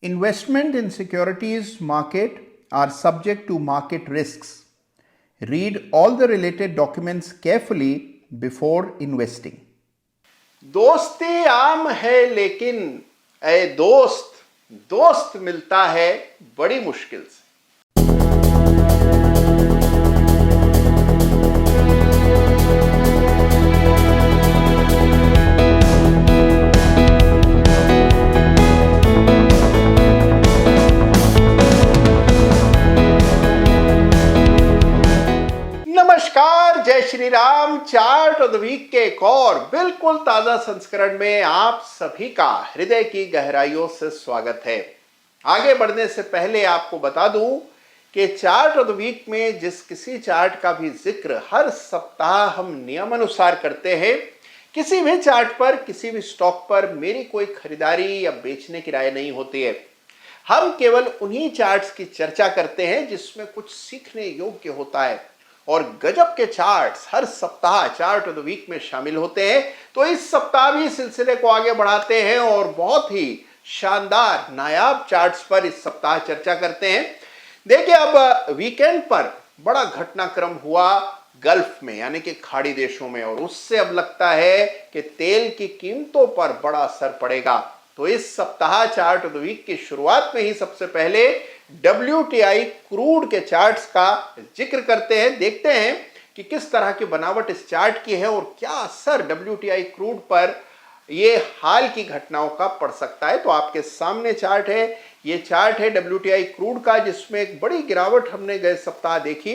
Investment in securities market are subject to market risks. Read all the related documents carefully before investing. दोस्ती आम है लेकिन ऐ दोस्त दोस्त मिलता है बड़ी मुश्किल से। नमस्कार, जय Shri Ram. Chart of the week के एक और बिल्कुल ताजा संस्करण में आप सभी का हृदय की गहराइयों से स्वागत है। आगे बढ़ने से पहले आपको बता दूं कि चार्ट ऑफ द वीक में जिस किसी चार्ट का भी जिक्र हर सप्ताह हम नियमानुसार करते हैं, किसी भी चार्ट पर किसी भी स्टॉक पर मेरी कोई खरीदारी या बेचने की राय नहीं होती है। हम केवल उन्हीं चार्ट्स की चर्चा करते हैं जिसमें कुछ सीखने योग्य होता है, और गजब के चार्ट्स हर सप्ताह चार्ट ऑफ द वीक में शामिल होते हैं। तो इस सप्ताह भी सिलसिले को आगे बढ़ाते हैं और बहुत ही शानदार नायाब चार्ट्स पर इस सप्ताह चर्चा करते हैं। देखिए, अब वीकेंड पर बड़ा घटनाक्रम हुआ गल्फ में, यानी कि खाड़ी देशों में, और उससे अब लगता है कि तेल की कीमतों पर बड़ा असर पड़ेगा। तो इस सप्ताह चार्ट ऑफ द वीक की शुरुआत में ही सबसे पहले WTI क्रूड के चार्ट्स का जिक्र करते हैं। देखते हैं कि किस तरह की बनावट इस चार्ट की है और क्या असर WTI क्रूड पर ये हाल की घटनाओं का पड़ सकता है। तो आपके सामने चार्ट है, ये चार्ट है WTI क्रूड का, जिसमें एक बड़ी गिरावट हमने गए सप्ताह देखी।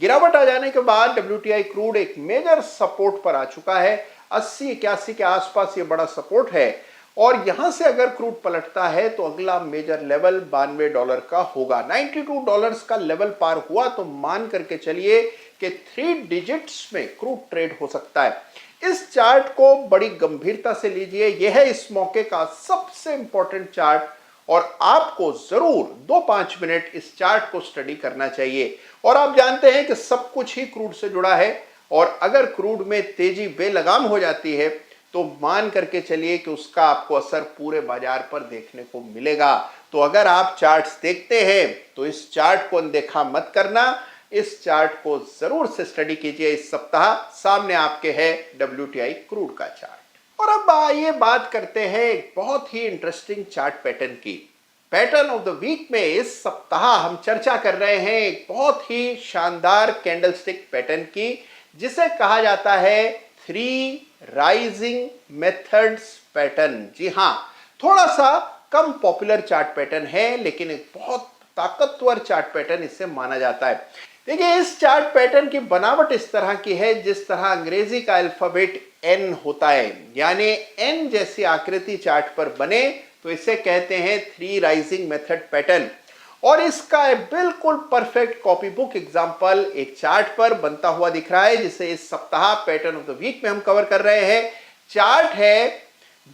गिरावट आ जाने के बाद WTI क्रूड एक मेजर सपोर्ट पर आ चुका है। 80-81 के आसपास ये बड़ा सपोर्ट है, और यहां से अगर क्रूड पलटता है तो अगला मेजर लेवल $92 का होगा। $92 का लेवल पार हुआ तो मान करके चलिए कि 3 डिजिट्स में क्रूड ट्रेड हो सकता है। इस चार्ट को बड़ी गंभीरता से लीजिए, यह है इस मौके का सबसे इंपॉर्टेंट चार्ट, और आपको जरूर 2-5 मिनट इस चार्ट को स्टडी करना चाहिए। और आप जानते हैं कि सब कुछ ही क्रूड से जुड़ा है, और अगर क्रूड में तेजी बेलगाम हो जाती है तो मान करके चलिए कि उसका आपको असर पूरे बाजार पर देखने को मिलेगा। तो अगर आप चार्ट्स देखते हैं तो इस चार्ट को अनदेखा मत करना, इस चार्ट को जरूर से स्टडी कीजिए। इस सप्ताह सामने आपके है WTI क्रूड का चार्ट। और अब आइए बात करते हैं एक बहुत ही इंटरेस्टिंग चार्ट पैटर्न की। पैटर्न ऑफ द वीक में इस सप्ताह हम चर्चा कर रहे हैं एक बहुत ही शानदार कैंडलस्टिक पैटर्न की, जिसे कहा जाता है 3 राइजिंग मेथड्स पैटर्न। जी हां, थोड़ा सा कम पॉपुलर चार्ट पैटर्न है, लेकिन एक बहुत ताकतवर चार्ट पैटर्न इसे माना जाता है। देखिए, इस चार्ट पैटर्न की बनावट इस तरह की है जिस तरह अंग्रेजी का अल्फाबेट N होता है, यानी N जैसी आकृति चार्ट पर बने तो इसे कहते हैं 3 राइजिंग मेथड पैटर्न। और इसका बिल्कुल परफेक्ट कॉपी बुक एग्जांपल एक चार्ट पर बनता हुआ दिख रहा है, जिसे इस सप्ताह पैटर्न ऑफ द वीक में हम कवर कर रहे हैं। चार्ट है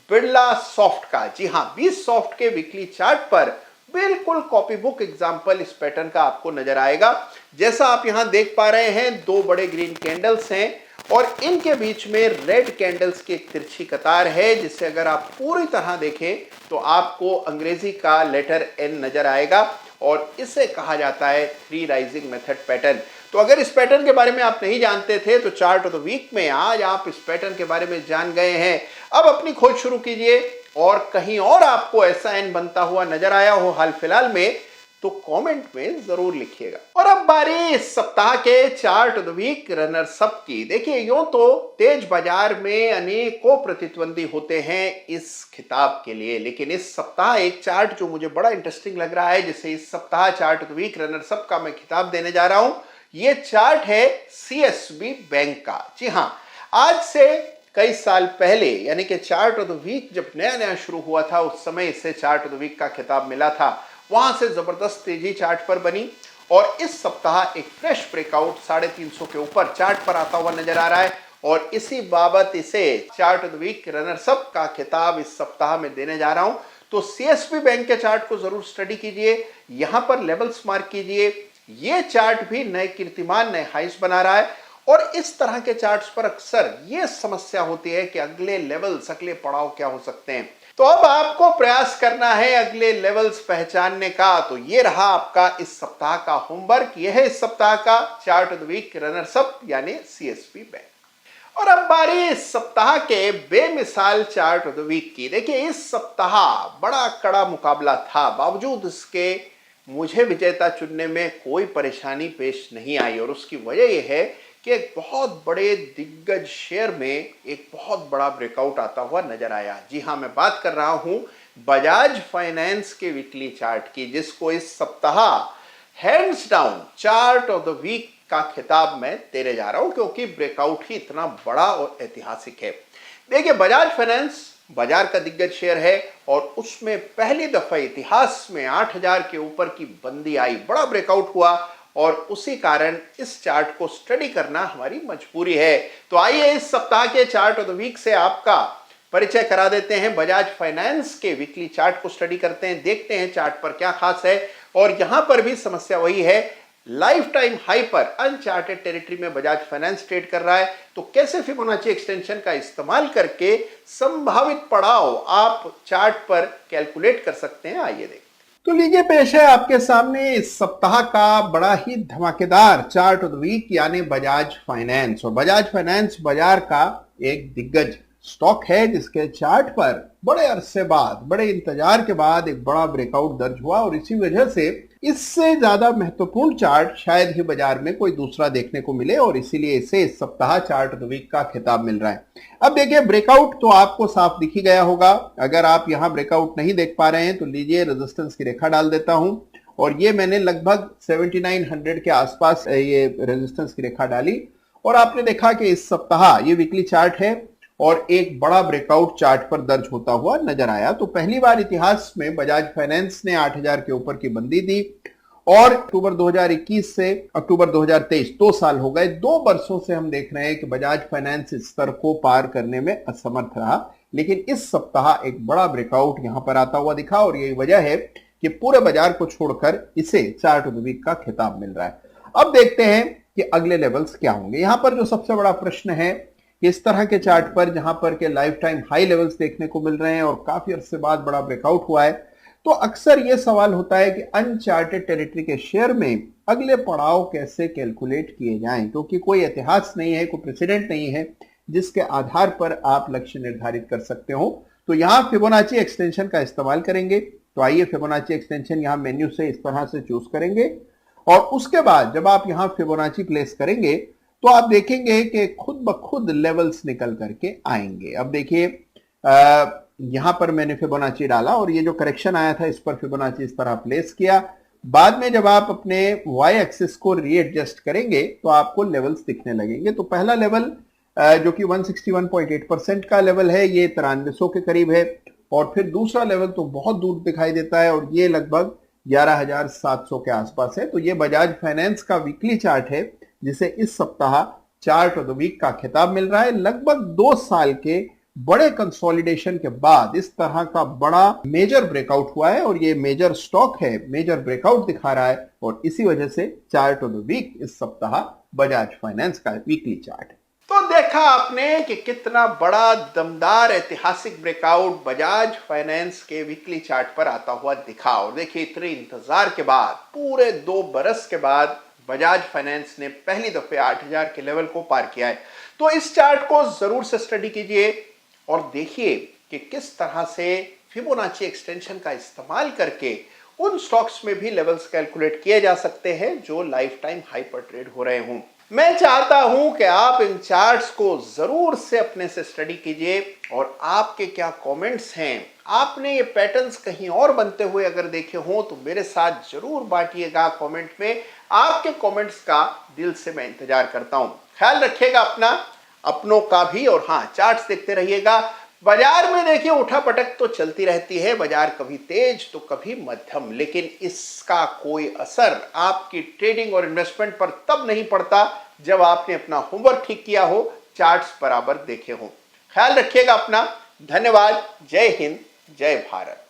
बिरला सॉफ्ट का। जी हां, BSOFT के वीकली चार्ट पर बिल्कुल कॉपी बुक एग्जांपल इस पैटर्न का आपको नजर आएगा। जैसा आप यहां देख पा रहे हैं, 2 बड़े ग्रीन कैंडल्स हैं और इनके बीच में रेड कैंडल्स की एक तिरछी कतार है, जिसे अगर आप पूरी तरह देखें तो आपको अंग्रेजी का लेटर N नजर आएगा, और इसे कहा जाता है 3 राइजिंग मेथड पैटर्न। तो अगर इस पैटर्न के बारे में आप नहीं जानते थे तो चार्ट ऑफ द वीक में आज आप इस पैटर्न के बारे में जान गए हैं। अब अपनी खोज शुरू कीजिए, और कहीं और आपको ऐसा N बनता हुआ नजर आया हो हाल फिलहाल में तो कमेंट में जरूर लिखिएगा। और अब बारी इस सप्ताह के chart of the week runners up की। देखिए, यूं तो तेज बाजार में अनेकों प्रतिद्वंदी होते हैं इस खिताब के लिए, लेकिन इस सप्ताह एक चार्ट जो मुझे बड़ा इंटरेस्टिंग लग रहा है, जिसे इस सप्ताह chart of the week runners up का मैं खिताब देने जा रहा हूं, ये चार्ट है CSB बैंक का। जी हां, आज से कई साल पहले, यानी कि चार्ट ऑफ द वीक जब नया नया शुरू हुआ था, उस समय इसे चार्ट ऑफ द वीक का खिताब मिला था। वहां से जबरदस्त तेजी चार्ट पर बनी, और इस सप्ताह एक फ्रेश ब्रेकआउट 350 के ऊपर चार्ट पर आता हुआ नजर आ रहा है, और इसी बाबत इसे chart of the week runners up का खिताब इस सप्ताह में देने जा रहा हूं। तो CSB बैंक के चार्ट को जरूर स्टडी कीजिए, यहां पर लेवल्स मार्क कीजिए। ये चार्ट भी नए कीर्तिमान, नए हाइस बना रहा है, और इस तरह के चार्ट्स पर अक्सर ये समस्या होती है कि अगले लेवल्स, अगले पड़ाव क्या हो सकते हैं। तो अब आपको प्रयास करना है अगले लेवल्स पहचानने का। तो ये रहा आपका इस सप्ताह का होमवर्क। यह है इस सप्ताह का chart of the week runners up यानी सीएसपी बैंक। और अब बारी इस सप्ताह के बेमिसाल चार्ट ऑफ द वीक की। देखिए, इस सप्ताह बड़ा कड़ा मुकाबला था, बावजूद इसके मुझे विजेता चुनने में कोई परेशानी पेश नहीं आई। और उसकी वजह यह है कि एक बहुत बड़े दिग्गज शेयर में एक बहुत बड़ा ब्रेकआउट आता हुआ नजर आया। जी हाँ, मैं बात कर रहा हूं बजाज फाइनेंस के वीकली चार्ट की, जिसको इस सप्ताह hands down chart of the week का खिताब मैं देने जा रहा हूं, क्योंकि ब्रेकआउट ही इतना बड़ा और ऐतिहासिक है। देखिए, बजाज फाइनेंस बाजार का दिग्गज शेयर है और उसमें पहली दफा इतिहास में 8000 के ऊपर की बंदी आई, बड़ा ब्रेकआउट हुआ और उसी कारण इस चार्ट को स्टडी करना हमारी मजबूरी है। तो आइए इस सप्ताह के चार्ट ऑफ द वीक से आपका परिचय करा देते हैं। बजाज फाइनेंस के वीकली चार्ट को स्टडी करते हैं, देखते हैं चार्ट पर क्या खास है। और यहां पर भी समस्या वही है, लाइफ टाइम हाई पर अनचार्टेड टेरिटरी में बजाज फाइनेंस ट्रेड कर रहा है। तो कैसे फिबोनाची एक्सटेंशन का इस्तेमाल करके संभावित पड़ाव आप चार्ट पर कैलकुलेट कर सकते हैं, आइए देखें। तो लीजिए, पेश है आपके सामने इस सप्ताह का बड़ा ही धमाकेदार चार्ट ऑफ द वीक यानी बजाज फाइनेंस। और बजाज फाइनेंस बाजार का एक दिग्गज स्टॉक है, जिसके चार्ट पर बड़े अरसे बाद, बड़े इंतजार के बाद एक बड़ा ब्रेकआउट दर्ज हुआ। और इसी वजह से इससे ज्यादा महत्वपूर्ण चार्ट शायद ही बाजार में कोई दूसरा देखने को मिले, और इसीलिए इसे इस सप्ताह चार्ट ऑफ द वीक का खिताब मिल रहा है। अब देखिए, ब्रेकआउट तो आपको साफ दिख ही गया होगा। अगर आप यहां ब्रेकआउट नहीं देख पा रहे हैं तो लीजिए, रेजिस्टेंस की रेखा डाल देता हूं। और ये मैंने लगभग 7900 के आसपास ये रेजिस्टेंस की रेखा डाली, और आपने देखा कि इस सप्ताह ये वीकली चार्ट है और एक बड़ा ब्रेकआउट चार्ट पर दर्ज होता हुआ नजर आया। तो पहली बार इतिहास में बजाज फाइनेंस ने 8000 के ऊपर की बंदी दी, और अक्टूबर 2021 से अक्टूबर 2023 2 साल हो गए। 2 वर्षों से हम देख रहे हैं कि बजाज फाइनेंस इस स्तर को पार करने में असमर्थ रहा। लेकिन इस सप्ताह एक बड़ा ब्रेकआउट यहां पर आता हुआ दिखा, और यही वजह है कि पूरे बाजार को छोड़कर इसे चार्ट ऑफ द वीक का खिताब मिल रहा है। अब देखते हैं कि अगले लेवल्स क्या होंगे। यहां पर जो सबसे बड़ा प्रश्न है, इस तरह के चार्ट पर जहां पर के लाइफ टाइम हाई लेवल्स देखने को मिल रहे हैं और काफी अरसे बाद बड़ा ब्रेकआउट हुआ है, तो अक्सर यह सवाल होता है कि अनचार्टेड टेरिटरी के शेयर में अगले पड़ाव कैसे कैलकुलेट किए जाएं, क्योंकि कोई इतिहास नहीं है, कोई प्रेसिडेंट नहीं है जिसके आधार पर आप लक्ष्य निर्धारित कर सकते हो। तो यहां फिबोनाची एक्सटेंशन का इस्तेमाल करेंगे। तो आइए, फिबोनाची एक्सटेंशन यहां मेन्यू से इस तरह से चूज करेंगे, और उसके बाद जब आप यहां फिबोनाची प्लेस करेंगे तो आप देखेंगे कि खुद ब खुद लेवल्स निकल करके आएंगे। अब देखिए, यहां पर मैंने फिबोनाची डाला और ये जो करेक्शन आया था इस पर फिबोनाची इस तरह प्लेस किया। बाद में जब आप अपने वाई एक्सिस को रीएडजस्ट करेंगे तो आपको लेवल्स दिखने लगेंगे। तो पहला लेवल जो कि 161.8% का लेवल है, ये 9300 के करीब है। और फिर दूसरा लेवल तो बहुत दूर दिखाई देता है और ये लगभग 11700 के आसपास है। तो ये बजाज फाइनेंस का वीकली चार्ट है, जिसे इस सप्ताह चार्ट ऑफ द वीक का खिताब मिल रहा है। लगभग 2 साल के बड़े कंसोलिडेशन के बाद इस तरह का बड़ा मेजर ब्रेकआउट हुआ है, और ये मेजर स्टॉक है, मेजर ब्रेकआउट दिखा रहा है। और इसी वजह से चार्ट ऑफ द वीक इस सप्ताह बजाज फाइनेंस का वीकली चार्ट है। तो देखा आपने कि कितना बड़ा दमदार ऐतिहासिक ब्रेकआउट बजाज फाइनेंस के वीकली चार्ट पर आता हुआ दिखा। और देखिए, इतने इंतजार के बाद, पूरे 2 बरस के बाद बजाज फाइनेंस ने पहली दफे 8000 के लेवल को पार किया है। तो इस चार्ट को जरूर से स्टडी कीजिए और देखिए कि किस तरह से फिबोनाची एक्सटेंशन का इस्तेमाल करके उन स्टॉक्स में भी लेवल्स कैलकुलेट किए जा सकते हैं जो लाइफ टाइम हाई पर ट्रेड हो रहे हों। मैं चाहता हूं कि आप इन चार्ट्स को जरूर से अपने से स्टडी कीजिए, और आपके क्या कमेंट्स हैं, आपने ये पैटर्न्स कहीं और बनते हुए अगर देखे हों तो मेरे साथ जरूर बांटिएगा कमेंट में। आपके कमेंट्स का दिल से मैं इंतजार करता हूं। ख्याल रखिएगा अपना, अपनों का भी, और हाँ, चार्ट्स देखते रहिएगा। बाजार में देखिए, उठापटक तो चलती रहती है, बाजार कभी तेज तो कभी मध्यम, लेकिन इसका कोई असर आपकी ट्रेडिंग और इन्वेस्टमेंट पर तब नहीं पड़ता जब आपने अपना होमवर्क ठीक किया हो, चार्ट्स बराबर देखे हो। ख्याल रखिएगा अपना। धन्यवाद। जय हिंद, जय भारत।